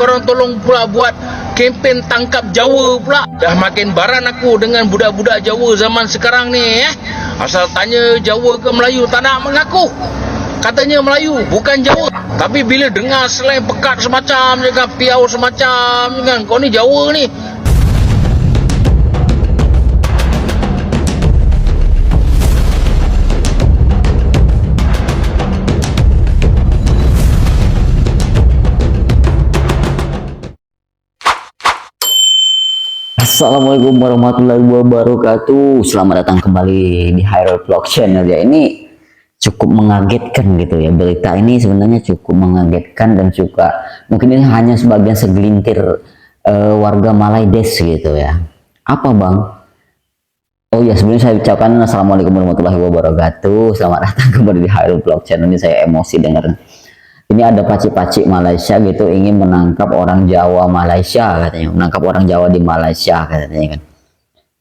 korang tolong pula buat kempen tangkap Jawa pula. Dah makin baran aku dengan budak-budak Jawa zaman sekarang ni Asal tanya Jawa ke Melayu tak nak mengaku. Katanya Melayu, bukan Jawa. Tapi bila dengar slang pekat semacam je kan, piau semacam je kan, kau ni Jawa ni. Assalamualaikum warahmatullahi wabarakatuh. Selamat datang kembali di Hyrule Vlog Channel ya. Ini cukup mengagetkan gitu ya. Berita ini sebenarnya cukup mengagetkan dan juga mungkin ini hanya sebagian segelintir warga Malaides gitu ya. Apa bang? Oh ya, sebelumnya saya ucapkan Assalamualaikum warahmatullahi wabarakatuh. Selamat datang kembali di Hyrule Vlog Channel. Ini saya emosi dengar. Ini ada pacik-pacik Malaysia gitu ingin menangkap orang Jawa Malaysia katanya, menangkap orang Jawa di Malaysia katanya kan.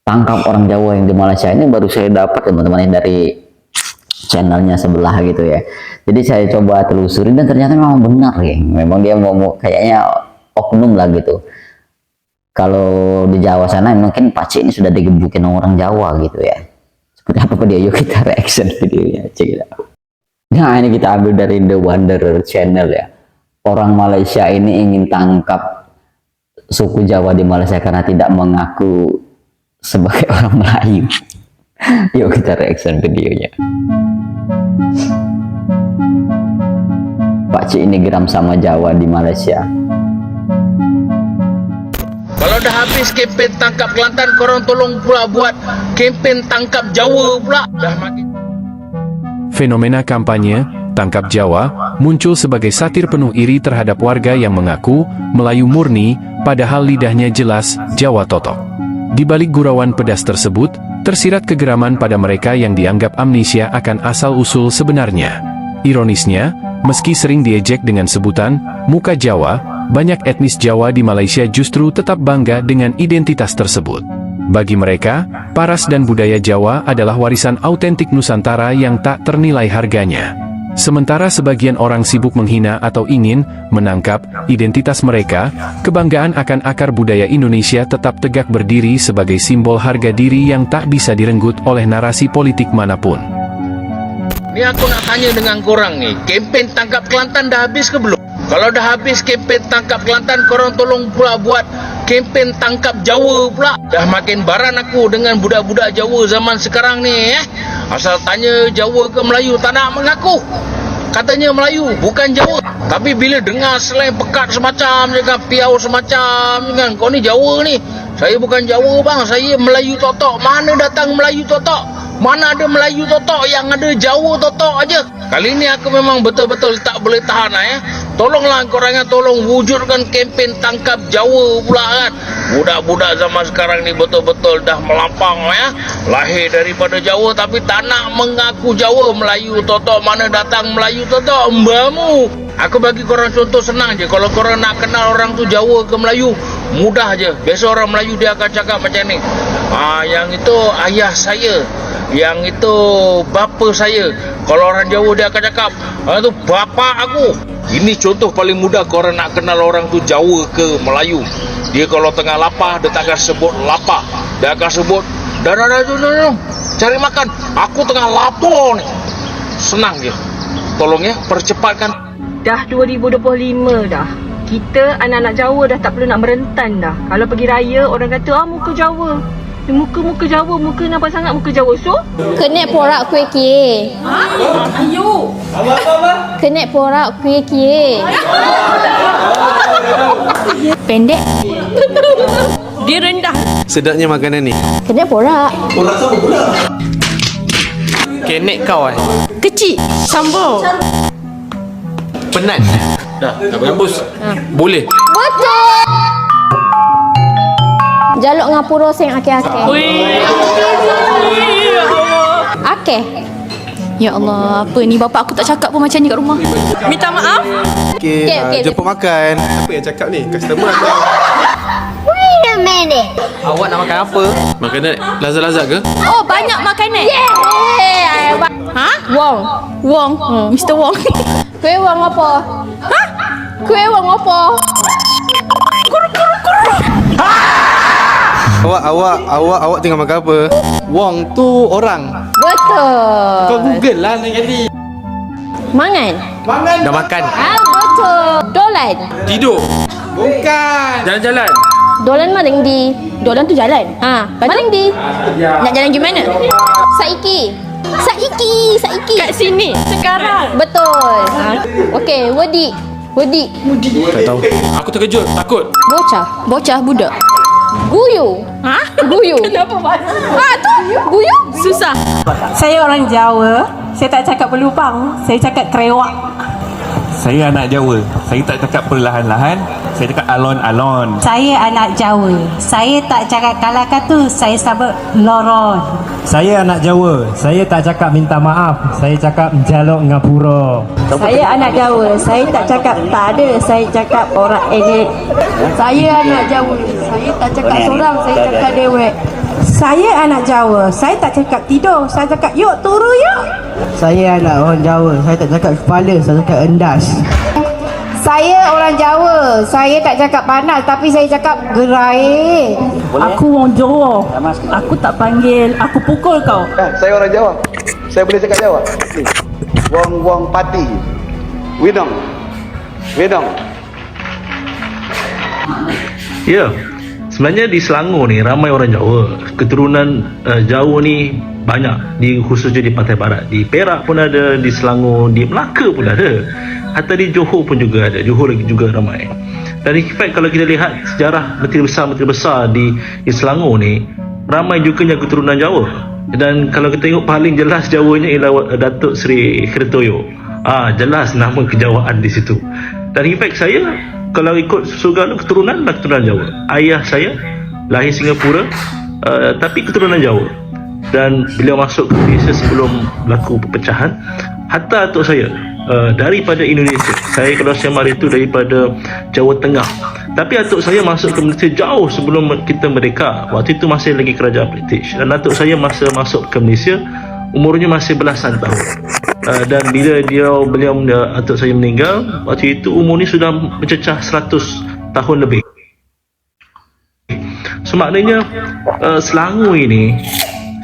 Tangkap orang Jawa yang di Malaysia ini baru saya dapat teman-teman dari channelnya sebelah gitu ya. Jadi saya coba telusuri dan ternyata memang benar ya. Memang dia mau kayaknya oknum lah gitu. Kalau di Jawa sana mungkin pacik ini sudah digebukin orang Jawa gitu ya. Seperti apa dia? Yuk kita reaction videonya, cek it out. Nah ini kita ambil dari The Wanderer Channel ya. Orang Malaysia ini ingin tangkap suku Jawa di Malaysia karena tidak mengaku sebagai orang Melayu. Yuk kita reaction videonya. Pakcik ini geram sama Jawa di Malaysia. Kalau dah habis kempen tangkap Kelantan, korang tolong pula buat kempen tangkap Jawa pula. Dah makin Fenomena kampanye Tangkap Jawa muncul sebagai satir penuh iri terhadap warga yang mengaku Melayu murni padahal lidahnya jelas Jawa totok. Di balik gurauan pedas tersebut, tersirat kegeraman pada mereka yang dianggap amnesia akan asal-usul sebenarnya. Ironisnya, meski sering diejek dengan sebutan muka Jawa, banyak etnis Jawa di Malaysia justru tetap bangga dengan identitas tersebut. Bagi mereka, paras dan budaya Jawa adalah warisan autentik Nusantara yang tak ternilai harganya. Sementara sebagian orang sibuk menghina atau ingin menangkap identitas mereka, kebanggaan akan akar budaya Indonesia tetap tegak berdiri sebagai simbol harga diri yang tak bisa direnggut oleh narasi politik manapun. ni aku nak tanya dengan korang ni, kempen tangkap Kelantan dah habis ke belum? Kalau dah habis kempen tangkap Kelantan, korang tolong pula buat kempen tangkap Jawa pula. Dah makin baran aku dengan budak-budak Jawa zaman sekarang ni Asal tanya Jawa ke Melayu tak nak mengaku. Katanya Melayu, bukan Jawa. Tapi bila dengar slang pekat semacam je kan, piau semacam je kan, kau ni Jawa ni. Saya bukan Jawa bang, saya Melayu totok. Mana datang Melayu totok? Mana ada Melayu totok, yang ada Jawa totok aja. Kali ni aku memang betul-betul tak boleh tahan Tolonglah korangnya, tolong wujudkan kempen tangkap Jawa pula kan. Budak-budak zaman sekarang ni betul-betul dah melampang Lahir daripada Jawa tapi tak nak mengaku Jawa. Melayu totok, mana datang Melayu totok, mbamu. Aku bagi korang contoh senang je. Kalau korang nak kenal orang tu Jawa ke Melayu, mudah je. Biasa orang Melayu dia akan cakap macam ni, yang itu ayah saya, yang itu bapa saya. Kalau orang Jawa dia akan cakap, itu bapa aku. Ini contoh paling mudah korang nak kenal orang tu Jawa ke Melayu. Dia kalau tengah lapar, dia tak akan sebut lapar. Dia akan sebut, dah, cari makan. Aku tengah lapar ni. Senang je. Tolong ya, percepatkan. Dah 2025 dah. Kita anak-anak Jawa dah tak perlu nak merentan dah. Kalau pergi raya, orang kata, muka Jawa. Muka Jawa, muka nampak sangat muka Jawa. So, Kenek porak kuih kie. ayo. Kenek porak kuih kie. Pendek. Dia rendah. Sedapnya makanan ni. Kenek porak. Kenek kau Kecil. Sambal. penat. Dah, tak berhembus. Boleh. Betul. Jaluk ngapuro sing akeh-akeh. Akeh. Ya Allah, apa ni bapak aku tak cakap pun macam ni kat rumah. Minta maaf. Okey, Okey. jumpa makan. Apa yang cakap ni? Customer atau? Wait a minute. Awak nak makan apa? Makanan lazat-lazat ke? Oh, banyak makanan. Yeah. Ha? Wong. Mr. Wong. Kuih wong apa? Ha? Kuih wong apa? Awak tengah makan apa? Wong tu orang. Betul. Kau Google lah lain kali. Mangan. Dah makan. Betul. Dolan. Tidur. Bukan. Jalan-jalan. Dolan maling di. Dolan tu jalan. Maling di. Nak jalan gimana? Saiki. Kat sini sekarang. Betul. Okey, Wedi. Tak tahu. Aku terkejut, takut. Bocah budak. Guyu. Guyu. Kenapa banyak? Tu guyu. Susah. Saya orang Jawa. Saya tak cakap berlubang. Saya cakap kerewak. Saya anak Jawa. Saya tak cakap perlahan-lahan. Saya cakap alon-alon. Saya anak Jawa. Saya tak cakap kalakatu. Saya sabut loron. Saya anak Jawa. Saya tak cakap minta maaf. Saya cakap jaluk ngapura. Saya anak Jawa. Saya tak cakap tak ada. Saya cakap orang elit. Saya anak Jawa. Saya tak cakap seorang. Saya cakap dewek. Saya anak Jawa. Saya tak cakap tidur. Saya cakap yuk turu yuk. Saya anak orang Jawa. Saya tak cakap kepala. Saya cakap endas. Saya orang Jawa. Saya tak cakap panas tapi saya cakap gerai. Aku orang Jawa. Aku tak panggil, aku pukul kau. Saya orang Jawa. Saya boleh cakap Jawa. Wong pati. Widong. Ya, sebenarnya di Selangor ni ramai orang Jawa. Keturunan Jawa ni banyak, khususnya di Pantai Barat. Di Perak pun ada, di Selangor, di Melaka pun ada. Hatta di Johor pun juga ada. Johor lagi juga ramai. Dan in fact kalau kita lihat sejarah menteri besar di Selangor ni, ramai juga yang keturunan Jawa. Dan kalau kita tengok paling jelas Jawanya ialah Datuk Seri Kertoyo. Jelas nama kejawaan di situ. Dan in fact saya kalau ikut surga keturunan Jawa. Ayah saya lahir Singapura tapi keturunan Jawa. Dan beliau masuk ke Malaysia sebelum berlaku perpecahan. Hatta atuk saya daripada Indonesia. Saya kalau saya mari itu daripada Jawa Tengah. Tapi atuk saya masuk ke Malaysia jauh sebelum kita merdeka. Waktu itu masih lagi kerajaan British. Dan atuk saya masa masuk ke Malaysia umurnya masih belasan tahun. Dan bila atuk saya meninggal, waktu itu umurnya sudah mencecah 100 tahun lebih. So maknanya Selangor ini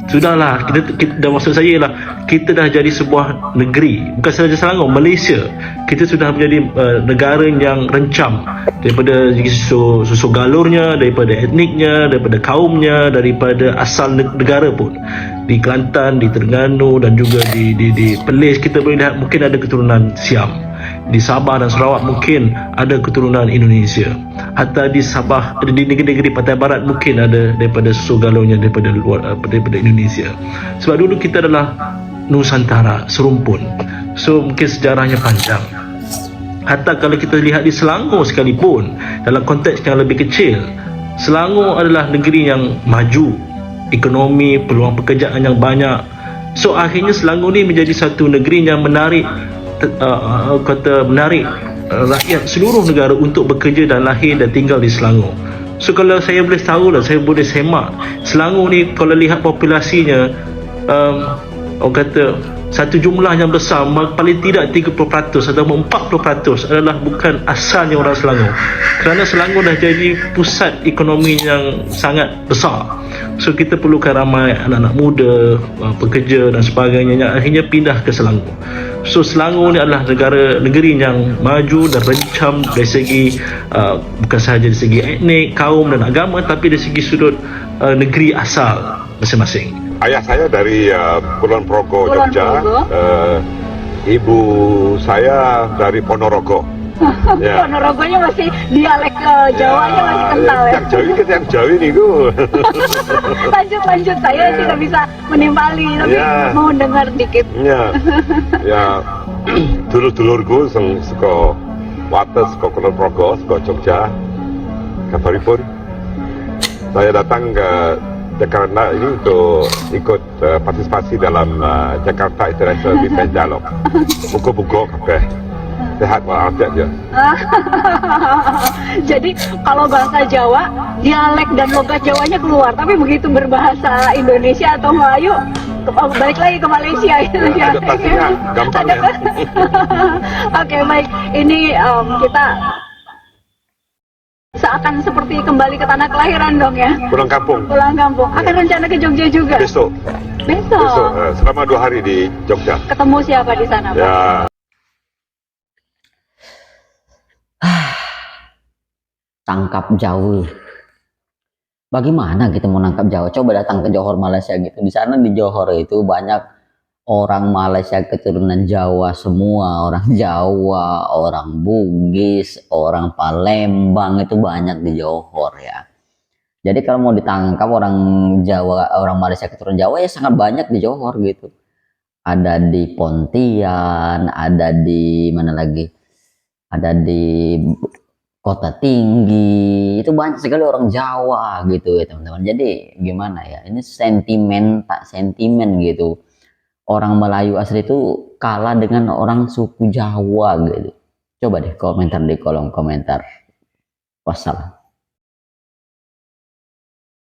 sudahlah, kita maksud saya ialah kita dah jadi sebuah negeri, bukan sahaja Selangor, Malaysia. Kita sudah menjadi negara yang rencam daripada susu galurnya, daripada etniknya, daripada kaumnya, daripada asal negara pun. Di Kelantan, di Terengganu dan juga di Perlis kita boleh lihat mungkin ada keturunan Siam. Di Sabah dan Sarawak mungkin ada keturunan Indonesia. Hatta di Sabah, di negeri-negeri Pantai Barat mungkin ada daripada susu galaunya daripada Indonesia. Sebab dulu kita adalah Nusantara, serumpun. So mungkin sejarahnya panjang. Hatta kalau kita lihat di Selangor sekalipun, dalam konteks yang lebih kecil, Selangor adalah negeri yang maju, ekonomi, peluang pekerjaan yang banyak. So akhirnya Selangor ni menjadi satu negeri yang menarik rakyat seluruh negara untuk bekerja dan lahir dan tinggal di Selangor. So kalau saya boleh tahu lah, saya boleh semak, Selangor ni kalau lihat populasinya, orang kata satu jumlah yang besar, paling tidak 30% atau 40% adalah bukan asalnya orang Selangor. Kerana Selangor dah jadi pusat ekonomi yang sangat besar. So kita perlukan ramai anak-anak muda, pekerja dan sebagainya yang akhirnya pindah ke Selangor. So Selangor ni adalah negeri yang maju dan rencam dari segi bukan sahaja dari segi etnik, kaum dan agama, tapi dari segi sudut negeri asal masing-masing. Ayah saya dari Kulon Progo, Jogja. Ibu saya dari Ponorogo. Ya. Ponorogonya masih dialek Jawanya masih kental ya. Yang Jawi nih gue. Lanjut saya tidak bisa menimpali tapi mau dengar dikit. Ya. Dulur-dulurku suka Wates, suka Kulon Progo, suka Jogja. Kabaripun saya datang ke Jakarta ini untuk ikut partisipasi dalam Jakarta International Defense Dialogue. Buku-buku kabeh. Sehat walafiat aja. Jadi kalau bahasa Jawa, dialek dan logat Jawanya keluar, tapi begitu berbahasa Indonesia atau Melayu, balik lagi ke Malaysia gitu ya. Adaptasinya gampang ya. Oke, baik. Ini kita akan seperti kembali ke tanah kelahiran dong ya? Pulang kampung. Pulang kampung. Akan rencana ke Jogja juga? Besok. Besok? Selama 2 hari di Jogja. Ketemu siapa di sana, Pak? Ya. Tangkap Jawa. Bagaimana kita mau nangkap Jawa? Coba datang ke Johor Malaysia gitu. Di sana di Johor itu banyak orang Malaysia keturunan Jawa semua, orang Jawa, orang Bugis, orang Palembang itu banyak di Johor ya. Jadi kalau mau ditangkap orang Jawa, orang Malaysia keturunan Jawa ya sangat banyak di Johor gitu. Ada di Pontian, ada di mana lagi? Ada di Kota Tinggi, itu banyak sekali orang Jawa gitu ya teman-teman. Jadi gimana ya, ini sentimen tak sentimen gitu. Orang Melayu asli itu kalah dengan orang suku Jawa gitu. Coba deh komentar di kolom komentar. Wassalam.